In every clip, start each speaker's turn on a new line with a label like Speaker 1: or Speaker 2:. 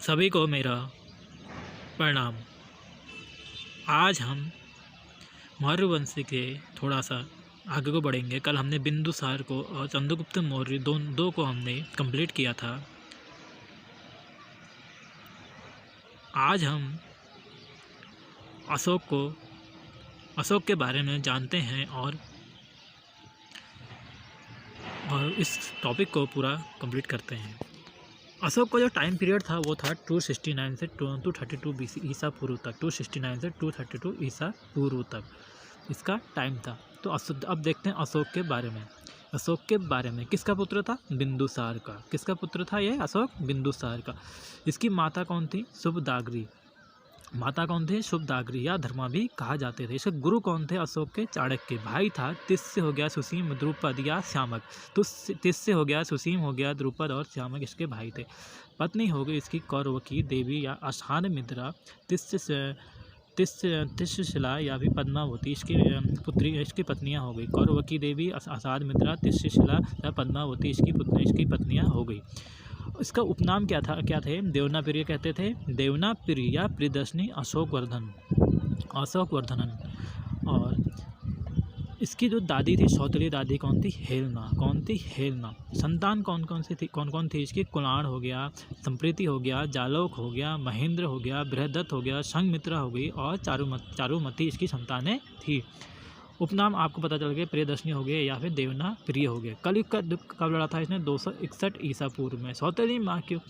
Speaker 1: सभी को मेरा प्रणाम। आज हम मौर्य वंश के थोड़ा सा आगे को बढ़ेंगे। कल हमने बिंदुसार को और चंद्रगुप्त मौर्य दो को हमने कंप्लीट किया था। आज हम अशोक के बारे में जानते हैं और इस टॉपिक को पूरा कंप्लीट करते हैं। अशोक का जो टाइम पीरियड था वो था 269 से 232 BC ईसा पूर्व तक। 269 से 232 ईसा पूर्व तक इसका टाइम था। तो अब देखते हैं अशोक के बारे में। अशोक के बारे में किसका पुत्र था? बिंदुसार का। किसका पुत्र था ये अशोक? बिंदुसार का। इसकी माता कौन थी? शुभदागरी। माता कौन थे? शुभदागरी या धर्मा भी कहा जाते थे। इसके गुरु कौन थे? अशोक के चाणक्य। भाई था तिस्य हो गया सुसीम, द्रुपद या श्यामक। तो तिस्य हो गया, सुसीम हो गया, द्रुपद और श्यामक इसके भाई थे। पत्नी हो गई इसकी कौरवकी देवी या अशान मित्रा। तिष्यशिला या भी पद्मावती इसकी पत्नियां हो गई। कौरवकी देवी, असाद मित्रा, तिष्यशिला या पद्मावती इसकी पत्नियां हो गई। इसका उपनाम क्या थे? देवनाप्रिय कहते थे। देवनाप्रिय या प्रियदर्शनी, अशोकवर्धनन। और इसकी जो दादी थी, सौतेली दादी कौन थी? हेलना। कौन थी? हेलना। संतान कौन सी थी? कौन थी इसकी? कुणाण हो गया, संप्रीति हो गया, जालोक हो गया, महेंद्र हो गया, बृहदत्त हो गया, संघमित्रा हो गई और चारुमती इसकी संतानें थी। उपनाम आपको पता चल गया, प्रियदर्शनी हो गए या फिर देवना प्रिय हो गए। कलयुग का कब लड़ा था इसने? 261 ईसा पूर्व में। सौतेली माँ क्यों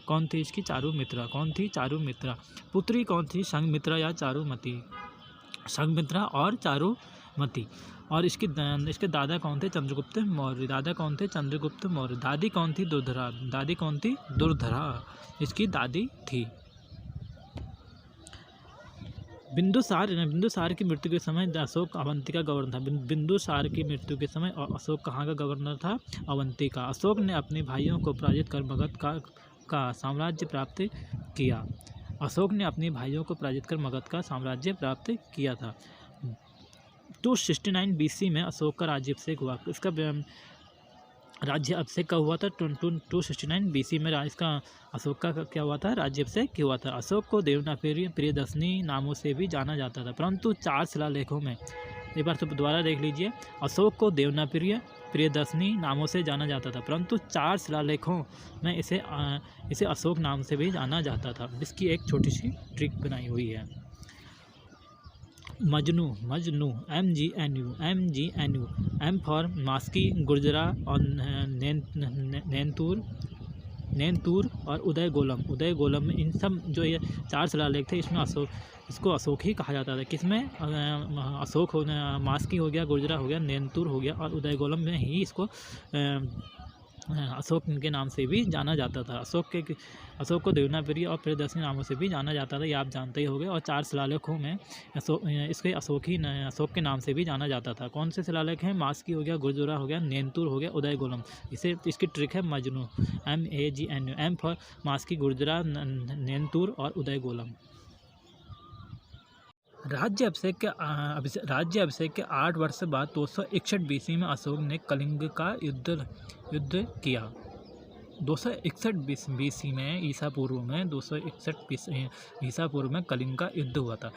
Speaker 1: कौन थी इसकी? चारुमित्रा। कौन थी? चारुमित्रा। पुत्री कौन थी? संघमित्रा या चारुमती। संघमित्रा और चारुमती। और इसके दादा कौन थे? चंद्रगुप्त मौर्य। दादा कौन थे? चंद्रगुप्त मौर्य। दादी कौन थी? दुर्धरा। दादी कौन थी? दुर्धरा इसकी दादी थी। बिंदुसार की मृत्यु के समय अशोक अवंती का गवर्नर था। बिंदुसार की मृत्यु के समय अशोक कहाँ का गवर्नर था? अवंती का। अशोक ने अपने भाइयों को पराजित कर मगध का साम्राज्य प्राप्त किया। अशोक ने अपने भाइयों को पराजित कर मगध का साम्राज्य प्राप्त किया था। 269 BC में अशोक का राज्याभिषेक हुआ। इसका राज्य अभिषेक का हुआ था 269 BC में। इसका अशोक का क्या हुआ था? राज्याभिषेक हुआ था। अशोक को देवनाप्रिय, प्रियदर्शनी नामों से भी जाना जाता था, परंतु 4 शिलालेखों में, एक बार तो दोबारा देख लीजिए, अशोक को देवनाप्रिय, प्रियदर्शनी नामों से जाना जाता था, परंतु 4 शिलालेखों में इसे अशोक नाम से भी जाना जाता था। इसकी एक छोटी सी ट्रिक बनाई हुई है। मजनू, MGNU, एम फॉर मास्की, गुर्जरा और नैनतूर और उदय गोलम में, इन सब जो ये 4 शिलालेख थे इसमें इसको अशोक ही कहा जाता था। किसमें? अशोक हो, मास्की हो गया, गुर्जरा हो गया, नैनतूर हो गया और उदय गोलम में ही इसको अशोक के नाम से भी जाना जाता था। अशोक को देवनाप्रिय और प्रियदर्शनी नामों से भी जाना जाता था, ये आप जानते ही होंगे। और 4 शिलालेखों में अशोक के नाम से भी जाना जाता था। कौन से शिलालेख हैं? मास्की हो गया, गुर्जरा हो गया, नैनतूर हो गया, उदय गोलम। इसकी ट्रिक है मजनू, MAGNU, एम फॉर मास्की, गुर्जरा, नैनतूर और उदय गोलम। राज्य अभिषेक के 8 वर्ष बाद 261 BC में अशोक ने कलिंग का युद्ध किया। 261 BC में, ईसा पूर्व में 261 ईसा पूर्व में कलिंग का युद्ध हुआ था।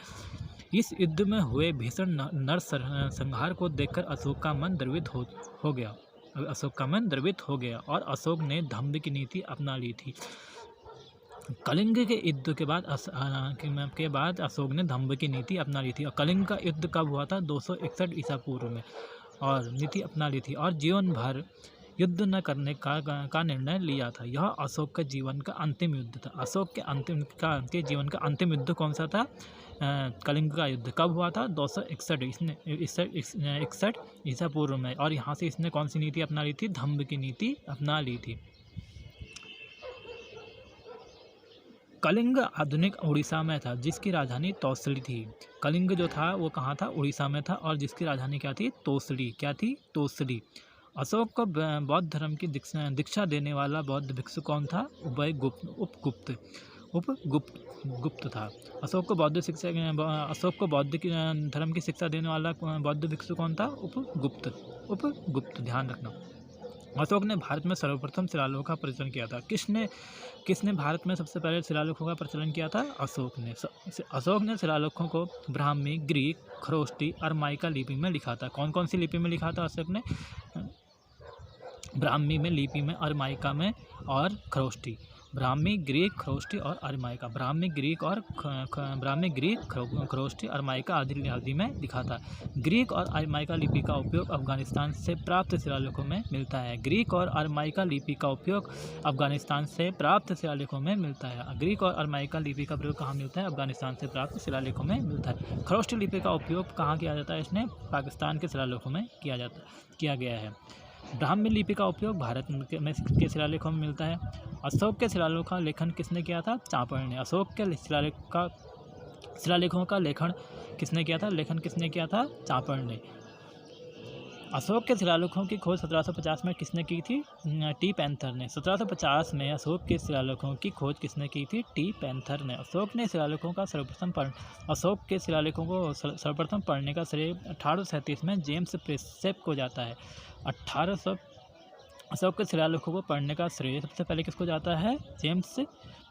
Speaker 1: इस युद्ध में हुए भीषण नरसंहार को देखकर अशोक का मन द्रवित हो गया और अशोक ने दंभ की नीति अपना ली थी। कलिंग के युद्ध के बाद अशोक ने दंभ की नीति अपना ली थी। और कलिंग का युद्ध कब हुआ था? 261 ईसा पूर्व में, और नीति अपना ली थी और जीवन भर युद्ध न करने का निर्णय लिया था। यह अशोक के जीवन का अंतिम युद्ध था। अशोक के जीवन का अंतिम युद्ध कौन सा था? कलिंग का युद्ध। कब हुआ था? 261 ईसा पूर्व में। और यहाँ से इसने कौन सी नीति अपना ली थी? दंभ की नीति अपना ली थी। कलिंग आधुनिक उड़ीसा में था, जिसकी राजधानी तौसली थी। कलिंग जो था वो कहाँ था? उड़ीसा में था, और जिसकी राजधानी क्या थी? तौसली। क्या थी? तौसली। अशोक को बौद्ध धर्म की दीक्षा देने वाला बौद्ध भिक्षु कौन था? उपगुप्त था। अशोक को बौद्ध धर्म की शिक्षा देने वाला बौद्ध भिक्षु कौन था? उपगुप्त। ध्यान रखना। अशोक ने भारत में सर्वप्रथम शिलालेखों का प्रचलन किया था। किसने भारत में सबसे पहले शिलालेखों का प्रचलन किया था? अशोक ने शिलालेखों को ब्राह्मी, ग्रीक, खरोष्टी, अरमाइका लिपि में लिखा था। कौन कौन सी लिपि में लिखा था अशोक ने? ब्राह्मी में लिपि में, अरमाइका में और खरोष्टी। ब्राह्मी, ग्रीक, खरोष्टी और अरमाइका। ब्राह्मी, ग्रीक, खरोष्टी, अरमाइका आदि में लिखा था। ग्रीक और अरमाइका लिपि का उपयोग अफगानिस्तान से प्राप्त शिलालेखों में मिलता है। ग्रीक और अरमाइका लिपि का उपयोग अफगानिस्तान से प्राप्त शिलालेखों में मिलता है। ग्रीक और अरमाइका लिपि का प्रयोग कहाँ मिलता है? अफगानिस्तान से प्राप्त शिलालेखों में मिलता है। खरोष्टी लिपि का उपयोग कहाँ किया जाता है? इसने पाकिस्तान के शिलालेखों में किया गया है। ब्राह्मी लिपि का उपयोग भारत में के शिलालेखों में मिलता है। अशोक के शिलालेखों का लेखन किसने किया था? चापड़ ने। अशोक के शिलालेखों का लेखन किसने किया था? चापड़ ने। अशोक के शिलालेखों की खोज 1750 में किसने की थी? टी पैंथर ने। 1750 में अशोक के शिलालेखों की खोज किसने की थी? टी पैंथर ने। अशोक के शिलालेखों को सर्वप्रथम पढ़ने का श्रेय 1837 में जेम्स प्रिंसेप को जाता है। अशोक के शिलालेखों को पढ़ने का श्रेय सबसे पहले किसको जाता है? जेम्स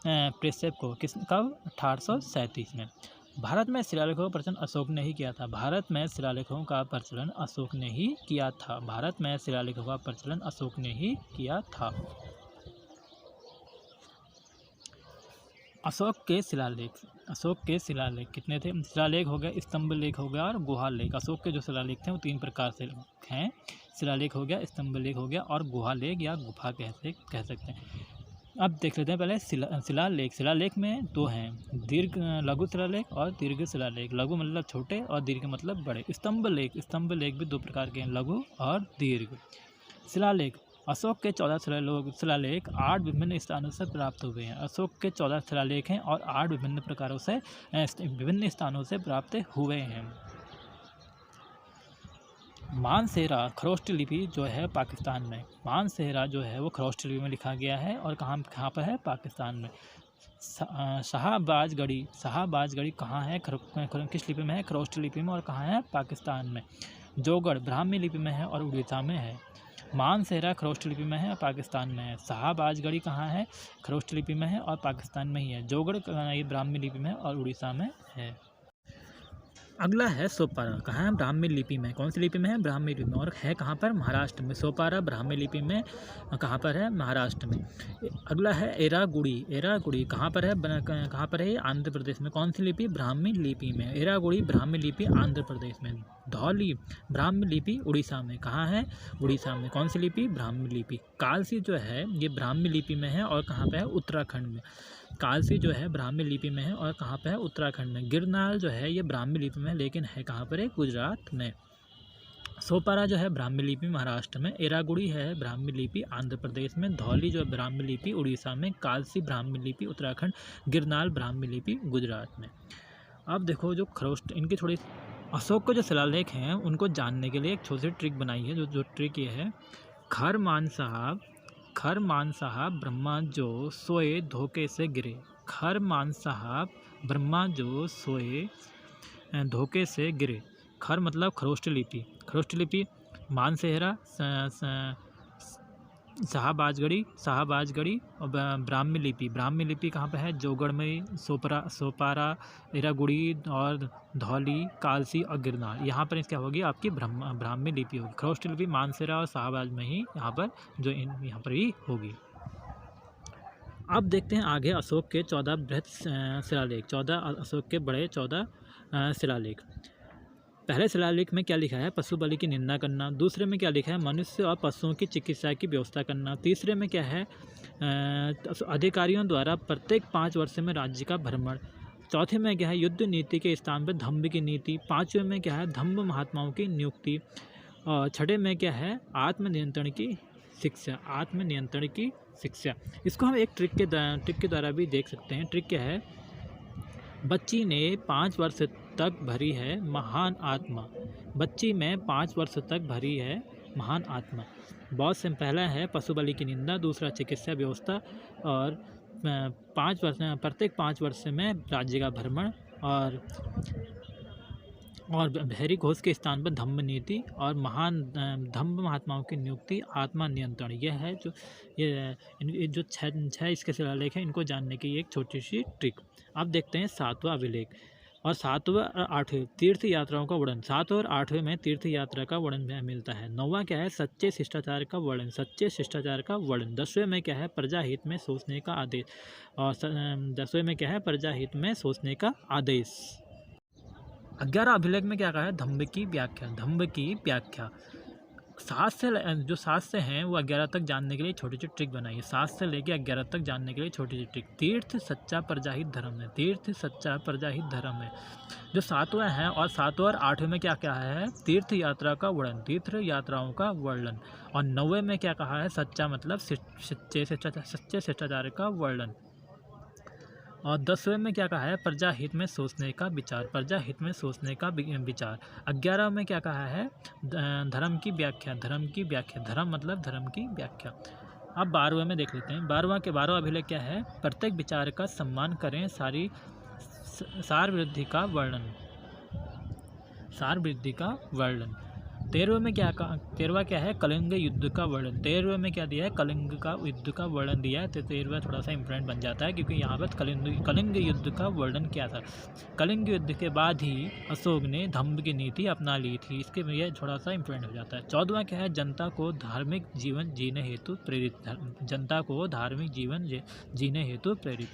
Speaker 1: प्रिंसेप को। कब? 1837 में। भारत में शिलालेखों का प्रचलन अशोक ने ही किया था। भारत में शिलालेखों का प्रचलन अशोक ने ही किया था। भारत में शिलालेखों का प्रचलन अशोक ने ही किया था। अशोक के शिलालेख कितने थे? शिलालेख हो गया, स्तंभ लेख हो गया और गुहा लेख। अशोक के जो शिलालेख थे वो 3 प्रकार से हैं। शिलालेख हो गया, स्तंभ लेख हो गया और गुहा लेख या गुफा कह सकते हैं। अब देख लेते हैं पहले शिलालेख। शिलालेख में 2 हैं, लघु शिलालेख और दीर्घ शिलालेख। लघु मतलब छोटे और दीर्घ मतलब बड़े। स्तंभ लेख भी 2 प्रकार के हैं, लघु और दीर्घ। शिलालेख अशोक के 14 शिलालेख 8 विभिन्न स्थानों से प्राप्त हुए हैं। अशोक के 14 शिलालेख हैं और 8 विभिन्न स्थानों से प्राप्त हुए हैं। मानसेरा खरोष्ट लिपि जो है पाकिस्तान में, मानसेरा जो है वो खरोष्ट लिपि में लिखा गया है और कहाँ पर है? पाकिस्तान में। शाहबाजगढ़ी कहाँ है? किस लिपि में है? खरोष्ट लिपि में। और कहाँ है? पाकिस्तान में। जोगढ़ ब्राह्मी लिपि में है और उड़ीसा में है। मानसेरा खरोष्ट लिपि में है और पाकिस्तान में है। शाहबाजगढ़ी कहाँ है? खरोष्ट लिपि में है और पाकिस्तान में ही है। जोगढ़ ये ब्राह्मी लिपि में और उड़ीसा में है। अगला है सोपारा। कहाँ है? ब्राह्मी लिपि में। कौन सी लिपि में है? ब्राह्मी लिपि में। और है कहाँ पर? महाराष्ट्र में। सोपारा ब्राह्मी लिपि में कहाँ पर है? महाराष्ट्र में। अगला है एरागुड़ी कहाँ पर है? आंध्र प्रदेश में। कौन सी लिपि? ब्राह्मी लिपि में। एरागुड़ी ब्राह्मी लिपि आंध्र प्रदेश में। धौली ब्राह्मी लिपि उड़ीसा में। कहाँ है? उड़ीसा में। कौन सी लिपि? ब्राह्मी लिपि। कालसी जो है ये ब्राह्मी लिपि में है और कहाँ पर है? उत्तराखंड में। कालसी जो है ब्राह्मी लिपि में है और कहाँ पे है? उत्तराखंड में। गिरनार जो है ये ब्राह्मी लिपि में है लेकिन है कहाँ पर है? गुजरात में। सोपारा जो है ब्राह्मी लिपि महाराष्ट्र में। एरागुड़ी है ब्राह्मी लिपि आंध्र प्रदेश में। धौली जो है ब्राह्मी लिपि उड़ीसा में। कालसी ब्राह्मी लिपि उत्तराखंड। गिरनार ब्राह्मी लिपि गुजरात में। अब देखो जो खरोष्ट इनकी थोड़ी अशोक के जो शिलालेख हैं उनको जानने के लिए एक छोटी सी ट्रिक बनाई है। जो ट्रिक ये है, खरमान साहब ब्रह्मा जो सोए धोखे से गिरे। खरमान साहब ब्रह्मा जो सोए धोखे से गिरे। खर मतलब खरोष्ट लिपि। मानसेहरा शाहबाजगढ़ी और ब्राह्मी लिपि कहाँ पे है? जोगढ़ में। सोपारा, एरागुड़ी और धौली, कालसी और गिरनार, यहाँ पर क्या होगी? आपकी ब्राह्मी लिपि होगी। खरोष्ट लिपि मानसेरा और शाहबाज में ही यहाँ पर ही होगी। अब देखते हैं आगे अशोक के 14 बृहत शिलालेख। 14 अशोक के बड़े 14 शिलालेख। पहले शिलालेख में क्या लिखा है? पशु बलि की निंदा करना। दूसरे में क्या लिखा है? मनुष्य और पशुओं की चिकित्सा की व्यवस्था करना। तीसरे में क्या है? अधिकारियों द्वारा प्रत्येक 5 वर्ष में राज्य का भ्रमण। चौथे में क्या है? युद्ध नीति के स्थान पर धम्म की नीति। 5वें में क्या है? धम्म महात्माओं की नियुक्ति। और 6ठे में क्या है? आत्मनियंत्रण की शिक्षा। इसको हम एक ट्रिक के द्वारा भी देख सकते हैं। ट्रिक क्या है? बच्ची ने 5 वर्ष तक भरी है महान आत्मा। बच्ची में 5 वर्ष तक भरी है महान आत्मा। बहुत से पहला है पशु बलि की निंदा, दूसरा चिकित्सा व्यवस्था और प्रत्येक 5 वर्ष में राज्य का भ्रमण और और बहरी घोष के स्थान पर धम्म नीति और महान धम्म महात्माओं की नियुक्ति, आत्मा नियंत्रण। यह है जो ये जो छः इसके शिलालेख हैं, इनको जानने की एक छोटी सी ट्रिक। अब देखते हैं 7वां अभिलेख और 7वां और 8वें तीर्थ यात्राओं का वर्णन। 7 और 8वें में तीर्थ यात्रा का वर्णन मिलता है। 9वां क्या है, सच्चे शिष्टाचार का वर्णन, सच्चे शिष्टाचार का वर्णन। 10वें में क्या है, प्रजाहित में सोचने का आदेश, और 10वें में क्या है, प्रजाहित में सोचने का आदेश। 11 अभिलेख में क्या कहा है, धम्म की व्याख्या, धम्म की व्याख्या। 7 से हैं वो 11 तक जानने के लिए छोटी सी ट्रिक बनाई है। 7 से लेके 11 तक जानने के लिए छोटी सी ट्रिक। तीर्थ सच्चा प्रजाहित धर्म है, तीर्थ सच्चा प्रजाहित धर्म है। जो 7वां है और 7वां और 8वें में क्या क्या है, तीर्थ यात्रा का वर्णन, तीर्थ यात्राओं का वर्णन। और 9वें में क्या कहा है, सच्चा मतलब सच्चे शिष्टाचार का वर्णन। और 10वें में क्या कहा है, प्रजाहित में सोचने का विचार, प्रजाहित में सोचने का विचार। 11 में क्या कहा है, धर्म की व्याख्या, धर्म की व्याख्या, धर्म मतलब धर्म की व्याख्या। अब 12वें में देख लेते हैं। 12वां अभिलेख क्या है, प्रत्येक विचार का सम्मान करें, सार वृद्धि का वर्णन, सार वृद्धि का वर्णन। 13वें में क्या कहा, 13वां क्या है, कलिंग युद्ध का वर्णन। 13वें में क्या दिया है, कलिंग का युद्ध का वर्णन दिया है। तो 13वां थोड़ा सा इंपॉर्टेंट बन जाता है, क्योंकि यहाँ पर कलिंग युद्ध का वर्णन क्या था। कलिंग युद्ध के बाद ही अशोक ने धम्म की नीति अपना ली थी, इसके लिए थोड़ा सा इंपॉर्टेंट हो जाता है। 14वां क्या है, जनता को धार्मिक जीवन जीने हेतु प्रेरित, जनता को धार्मिक जीवन जीने हेतु प्रेरित।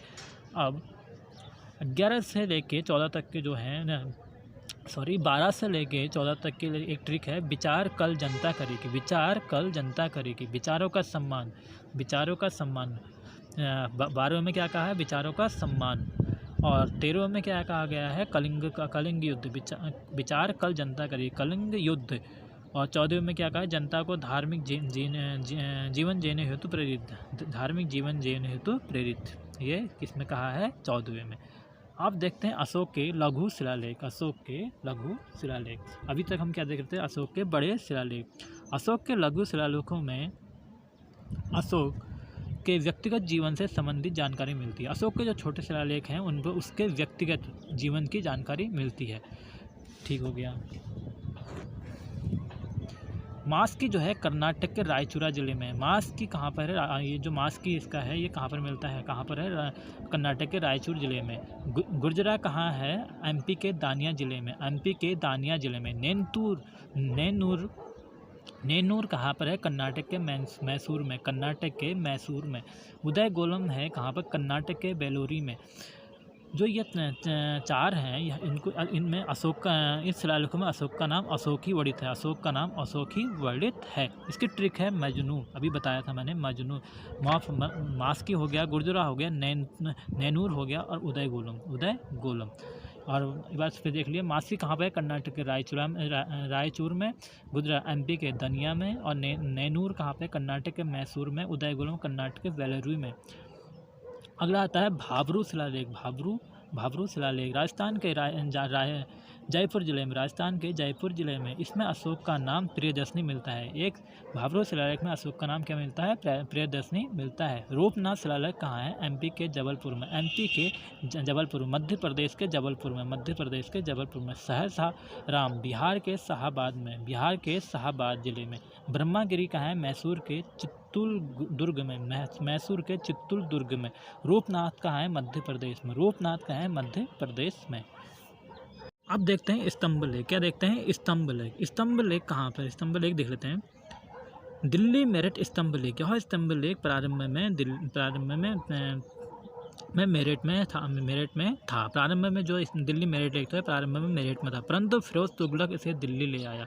Speaker 1: अब 11 से लेके 14 तक के जो है ना, 12 से लेके 14 तक के लिए एक ट्रिक है, विचार कल जनता करेगी, विचार कल जनता करेगी, विचारों का सम्मान, विचारों का सम्मान। 12वें में क्या कहा है, विचारों का सम्मान। और 13वें में क्या कहा गया है, कलिंग युद्ध, विचार कल जनता करेगी, कलिंग युद्ध। और 14वें में क्या कहा है, जनता को धार्मिक जीवन जीने हेतु प्रेरित, धार्मिक जीवन जीने हेतु प्रेरित। ये किसमें कहा है, 14वें में। अब देखते हैं अशोक के लघु शिलालेख, अशोक के लघु शिलालेख। अभी तक हम क्या देख रहे थे, अशोक के बड़े शिलालेख। अशोक के लघु शिलालेखों में अशोक के व्यक्तिगत जीवन से संबंधित जानकारी मिलती है। अशोक के जो छोटे शिलालेख हैं उन पर उसके व्यक्तिगत जीवन की जानकारी मिलती है। ठीक हो गया। मास्की जो है कर्नाटक के रायचूरा ज़िले में, मास्की कहाँ पर है, ये जो मास्की इसका है ये कहाँ पर मिलता है, कहाँ पर है, कर्नाटक के रायचूर ज़िले में। गुर्जरा कहाँ है, एमपी के दानिया ज़िले में, एमपी के दानिया ज़िले में। नेनूर कहाँ पर है, कर्नाटक के मैसूर में, कर्नाटक के मैसूर में। उदय गोलम है कहाँ पर, कर्नाटक के बेलूरी में। जो ये 4 हैं, इनमें अशोक का, इस शिलालेखों में अशोक का नाम अशोक ही वर्णित है, अशोक का नाम अशोक ही वर्णित है। इसकी ट्रिक है मजनू, अभी बताया था मैंने, मजनू। मास्की हो गया, गुर्जरा हो गया, नैनूर हो गया, और उदय गोलम। और एक बार फिर देख लिया, मास्की कहाँ पर है, कर्नाटक के रायचूर में, गुर्जरा एमपी के दनिया में, और नैनूर कहाँ पर, कर्नाटक के मैसूर में, उदय गोलम कर्नाटक के बेलूरी में। अगला आता है भाबरू शिलालेख, भाबरू शिलालेख राजस्थान के जयपुर जिले में, राजस्थान के जयपुर जिले में। इसमें अशोक का नाम प्रियदर्शनी मिलता है। एक भाबरू शिलालेख में अशोक का नाम क्या मिलता है, प्रियदर्शनी मिलता है। रूपनाथ शिलालेख कहाँ है, एमपी के जबलपुर में, एमपी के जबलपुर, मध्य प्रदेश के जबलपुर में, मध्य प्रदेश के जबलपुर में। सहसा राम बिहार के शाहाबाद में, बिहार के शाहाबाद जिले में। ब्रह्मागिरी कहाँ है, मैसूर के चित्तुल दुर्ग में, मैसूर के चित्तुल दुर्ग में। रूपनाथ कहाँ है, मध्य प्रदेश में, रूपनाथ कहाँ है, मध्य प्रदेश में। अब देखते हैं स्तंभ लेख, क्या देखते हैं, स्तंभ लेख। स्तंभ लेख कहाँ पर, स्तंभ लेख देख लेते हैं। दिल्ली मेरठ स्तंभ लेख, यह स्तंभ लेख प्रारंभ में मेरठ में था। प्रारंभ में जो दिल्ली मेरठ लेख था, प्रारंभ में मेरठ में था, परंतु फिरोज तुगलक इसे दिल्ली ले आया।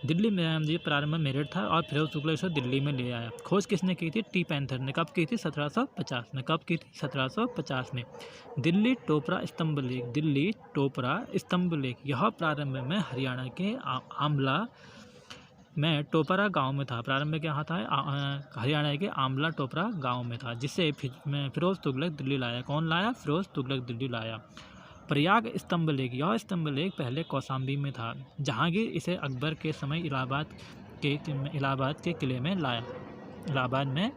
Speaker 1: दिल्ली में ये प्रारंभ में मेरठ था और फिरोज तुगलक इसे दिल्ली में ले आया। खोज किसने की थी, टी पैंथर ने। कब की थी, 1750 में। कब की थी, 1750 में। दिल्ली टोपरा स्तंभ लेख, दिल्ली टोपरा स्तंभ लेख, यह प्रारंभ में हरियाणा के आमला में टोपरा गांव में था। प्रारंभ में क्या था, हरियाणा के आमला टोपरा गांव में था, जिसे फिरोज तुगलक दिल्ली लाया। कौन लाया, फिरोज तुगलक दिल्ली लाया। प्रयाग स्तंभ लेख, यह स्तंभ लेख पहले कौशाम्बी में था। जहांगीर इसे अकबर के समय इलाहाबाद के किले में लाया, इलाहाबाद में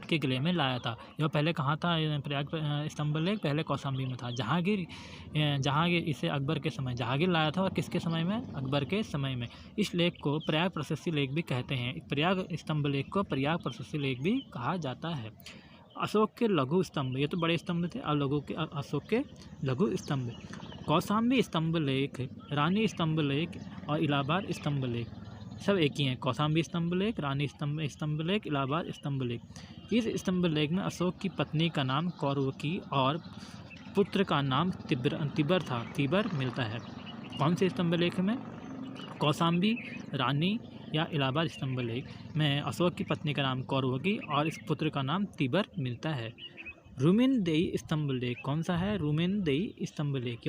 Speaker 1: के किले में लाया था। यह पहले कहाँ था? प्रयाग स्तंभ लेख पहले कौशाम्बी में था। जहांगीर इसे अकबर के समय जहांगीर लाया था, और किसके समय में? अकबर के समय में। इस लेख को प्रयाग प्रशस्ति लेख भी कहते हैं। प्रयाग स्तंभ लेख को प्रयाग प्रशस्ति लेख भी कहा जाता है। अशोक के लघु स्तंभ, ये तो बड़े स्तंभ थे, और अशोक के लघु स्तंभ। कौशाम्बी स्तंभ लेख, रानी स्तंभ लेख और इलाहाबाद स्तंभ लेख सब एक ही हैं। कौशाम्बी स्तंभ लेख, रानी स्तंभ लेख, इलाहाबाद स्तंभ लेख। इस स्तंभ लेख में अशोक की पत्नी का नाम कौरवकी और पुत्र का नाम तिबर मिलता है। कौन से स्तंभ लेख में? कौशाम्बी, रानी या इलाहाबाद स्तंभ लेख में अशोक की पत्नी का नाम कौरवकी और इस पुत्र का नाम तिबर मिलता है। रुमेनदेई स्तंभ लेख कौन सा है? रुमेनदेई स्तंभ लेख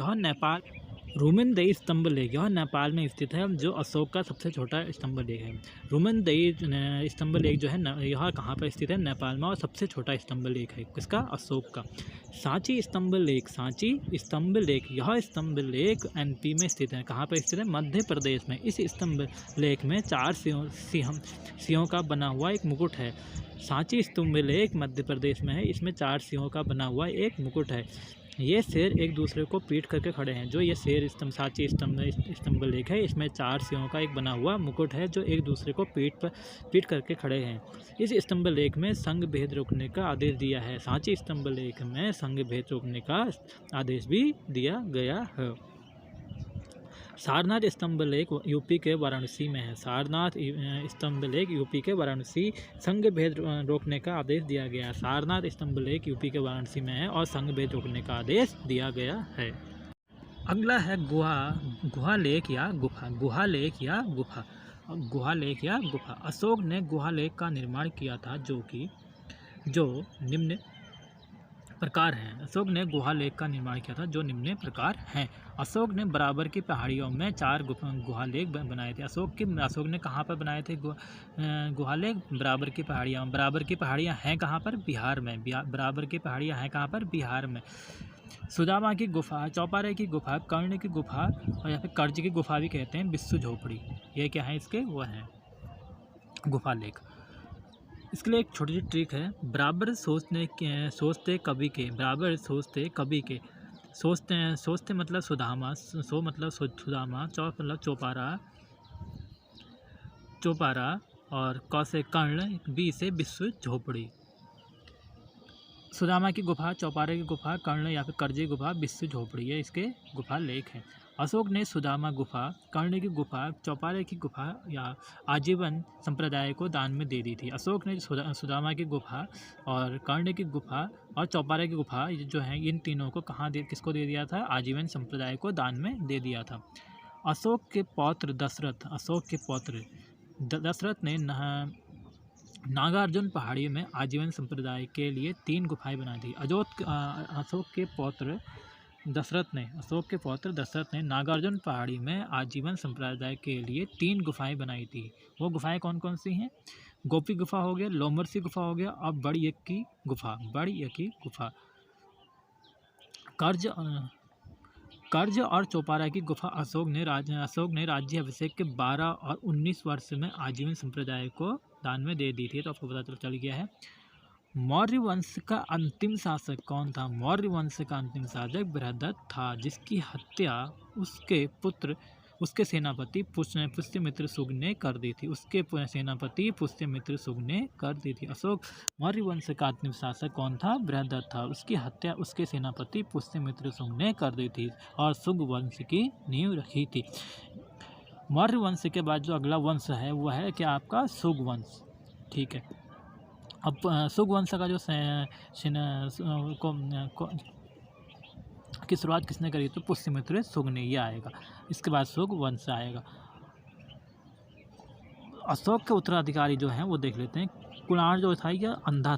Speaker 1: रुमेनदेई स्तंभ लेख यह नेपाल में स्थित है, जो अशोक का सबसे छोटा स्तंभ लेख है। रुमेनदेई स्तंभ लेख जो है यह कहाँ पर स्थित है? नेपाल में, और सबसे छोटा स्तंभ लेख है किसका? अशोक का। सांची स्तंभ लेख यह स्तंभ लेख एमपी में स्थित है। कहाँ पर स्थित है? मध्य प्रदेश में। इस स्तंभ लेख में 4 सिंहों का बना हुआ एक मुकुट है। सांची स्तंभ लेख मध्य प्रदेश में है। इसमें 4 सिंहों का बना हुआ एक मुकुट है। ये शेर एक दूसरे को पीट करके खड़े हैं। जो ये शेर सांची स्तंभ लेख है, इसमें 4 सिंहों का एक बना हुआ मुकुट है, जो एक दूसरे को पीट करके खड़े हैं। इस स्तंभ लेख में संघ भेद रोकने का आदेश दिया है। सांची स्तंभ लेख में संघ भेद रोकने का आदेश भी दिया गया है। सारनाथ स्तंभ लेख यूपी के वाराणसी में है। सारनाथ स्तंभ लेख यूपी के वाराणसी, संघ भेद रोकने का आदेश दिया गया। सारनाथ स्तंभ लेख यूपी के वाराणसी में है और संघ भेद रोकने का आदेश दिया गया है। अगला है गुहा लेख या गुफा। अशोक ने गुहा लेख का निर्माण किया था, जो निम्न प्रकार हैं। अशोक ने गुहा लेख का निर्माण किया था, जो निम्न प्रकार हैं। अशोक ने बराबर की पहाड़ियों में 4 गुहा लेख बनाए थे। अशोक ने कहाँ पर बनाए थे गुहा लेख? बराबर की पहाड़ियाँ हैं कहाँ पर? बिहार में। बराबर की पहाड़ियाँ हैं कहाँ पर? बिहार में। सुदामा की गुफा, चौपारे की गुफा, कर्ण की गुफा और या फिर कर्ज की गुफा भी कहते हैं, बिस्सु झोपड़ी, ये क्या है इसके? वो हैं गुफा लेख। इसके लिए एक छोटी सी ट्रिक है। बराबर सोचते मतलब सुदामा, मतलब सुदामा, मतलब चौपारा और क से कर्ण, बी से बिस्सु झोपड़ी। सुदामा की गुफा, चौपारे की गुफा, कर्ण या फिर कर्जी गुफा, बिस्सु झोपड़ी, ये इसके गुफा लेख हैं। अशोक ने सुदामा गुफा, कर्ण की गुफा, चौपारे की गुफा या आजीवन संप्रदाय को दान में दे दी थी। अशोक ने सुदामा की गुफा और कर्ण की गुफा और चौपारे की गुफा जो है, इन तीनों को किसको दे दिया था? आजीवन संप्रदाय को दान में दे दिया था। अशोक के पौत्र दशरथ ने नागार्जुन पहाड़ी में आजीवन संप्रदाय के लिए 3 गुफाएं बना दी। अशोक के पौत्र दशरथ ने नागार्जुन पहाड़ी में आजीवन संप्रदाय के लिए 3 गुफाएं बनाई थी। वो गुफाएं कौन कौन सी हैं? गोपी गुफा हो गया, लोमरसी गुफा हो गया और बड़ी यक्की गुफा। कर्ज और चौपारा की गुफा अशोक ने राज्य अभिषेक के 12 और 19 वर्ष में आजीवन संप्रदाय को दान में दे दी थी। तो आपको पता चल गया है। मौर्य वंश का अंतिम शासक कौन था? मौर्य वंश का अंतिम शासक बृहदत्त था, जिसकी हत्या उसके सेनापति पुष्यमित्र शुंग ने कर दी थी। मौर्य वंश का अंतिम शासक कौन था? बृहदत्त था। उसकी हत्या उसके सेनापति पुष्यमित्र शुंग ने कर दी थी और शुंग वंश की नींव रखी थी। मौर्य वंश के बाद जो अगला वंश है वो है क्या आपका? शुंग वंश। ठीक है। अब शुंग वंश का जो की शुरुआत किसने करी? तो पुष्यमित्र शुंग ने, ये आएगा। इसके बाद शुंग वंश आएगा। अशोक के उत्तराधिकारी जो हैं वो देख लेते हैं। कुणाल जो था ये अंधा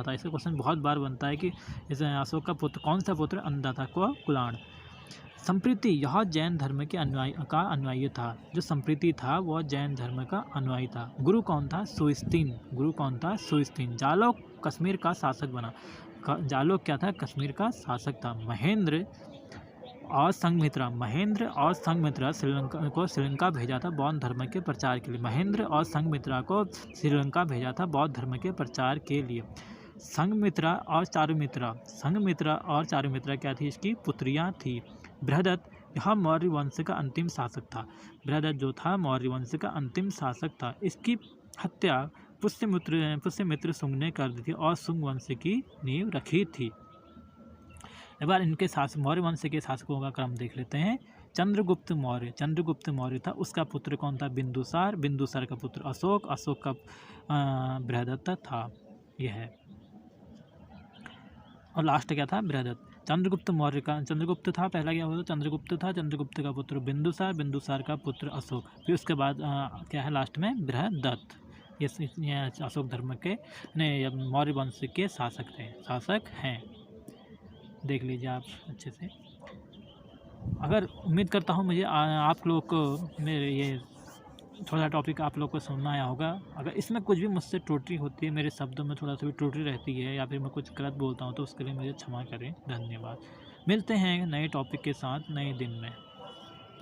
Speaker 1: था। इसका क्वेश्चन बहुत बार बनता है कि इस अशोक का पुत्र कौन सा पुत्र अंधा था? कुणाल। संप्रीति, यह जैन धर्म के अनुयायी था। जो संप्रीति था वह जैन धर्म का अनुयायी था। गुरु कौन था? सुइस्तीन। जालोक कश्मीर का शासक बना। जालोक क्या था? कश्मीर का शासक था। महेंद्र और संघमित्रा, महेंद्र और संघमित्रा श्रीलंका भेजा था बौद्ध धर्म के प्रचार के लिए। महेंद्र और संघमित्रा को श्रीलंका भेजा था बौद्ध धर्म के प्रचार के लिए। संघमित्रा और चारुमित्रा, संघमित्रा और चारुमित्रा क्या थी, इसकी पुत्रियां थी। बृहदत्त, यह मौर्य वंश का अंतिम शासक था। बृहदत्त जो था मौर्य वंश का अंतिम शासक था। इसकी हत्या पुष्यमित्र शुंग ने कर दी थी और शुंग वंश की नींव रखी थी। एक बार इनके मौर्य वंश के शासकों का क्रम देख लेते हैं। चंद्रगुप्त मौर्य, चंद्रगुप्त मौर्य था, उसका पुत्र कौन था, बिंदुसार, बिंदुसार का पुत्र अशोक, अशोक का बृहदत्त था। यह है, और लास्ट क्या था, बृहदत्त। चंद्रगुप्त मौर्य का, चंद्रगुप्त था पहला, क्या हुआ, चंद्रगुप्त था, चंद्रगुप्त का पुत्र बिंदुसार, बिंदुसार का पुत्र अशोक, फिर उसके बाद क्या है लास्ट में, बृहदत्त। ये अशोक धर्म के मौर्य वंश के शासक हैं। देख लीजिए आप अच्छे से। अगर उम्मीद करता हूँ मुझे आप लोग को मेरे ये थोड़ा टॉपिक आप लोग को समझना आया होगा। अगर इसमें कुछ भी मुझसे त्रुटि होती है, मेरे शब्दों में थोड़ा सा भी त्रुटि रहती है या फिर मैं कुछ गलत बोलता हूँ तो उसके लिए मुझे क्षमा करें। धन्यवाद। मिलते हैं नए टॉपिक के साथ नए दिन में।